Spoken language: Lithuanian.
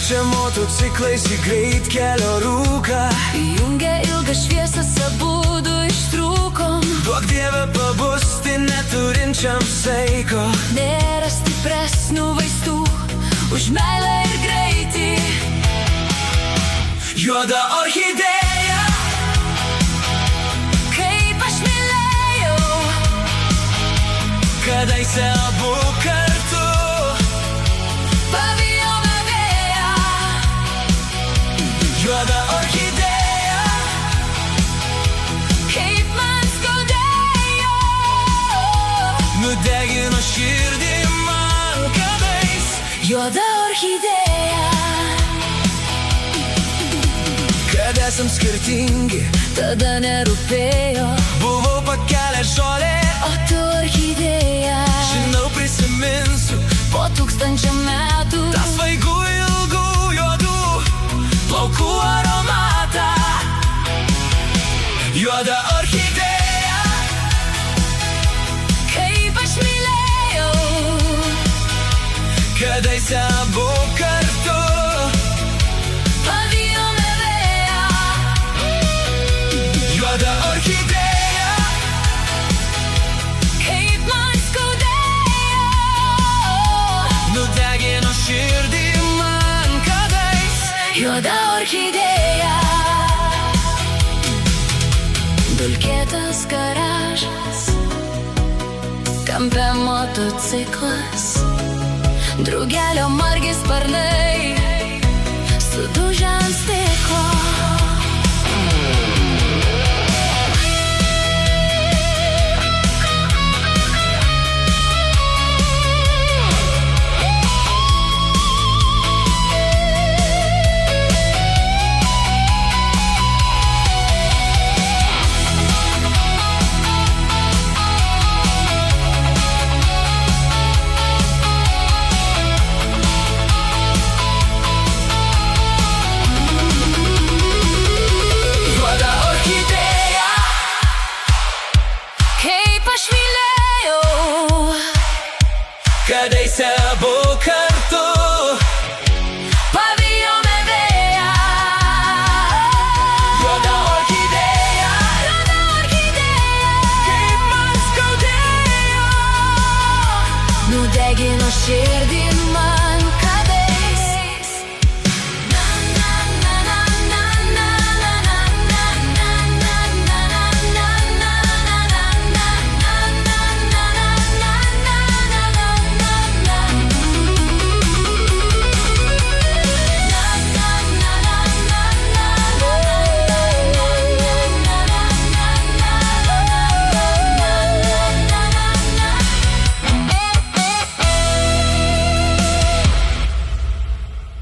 Čia motociklais į greitkelio rūką Jungia ilgą šviesą, abudu ištrūkom. Duok Dieve pabusti neturinčiam saiko. Nėra stipresnių vaistų už meilę ir greitį. Juoda orchidėja, kaip aš mylėjau, kadaise abu kartu. pavijome vėją. Juoda orchidėja, Kaip man skaudėjo, nudegino širdį man kadais. juoda orchidėja. Kad esam skirtingi, Tada nerūpėjo, buvau pakelęs žolę. o tu orchidėja. Žinau, prisiminsiu Po 1000 metų tą svaigų ilgų juodų plaukų aromatą. Juoda orchidėja, kaip aš mylėjau, kadaise abu kartu. pavijome vėją. Juoda orchidėja, Kaip man skaudėjo, nudegino širdį man kadais. juoda orchidėja. Dulkėtas garažas, kampe motociklas, drugelio margi sparnai, sudužę ant stiklo. Juoda orchidėja, Kaip aš mylėjau, kadaise abu kartu. pavijome vėją. Juoda orchidėja, Juoda orchidėja, kaip man skaudėjo. nudegino širdį man.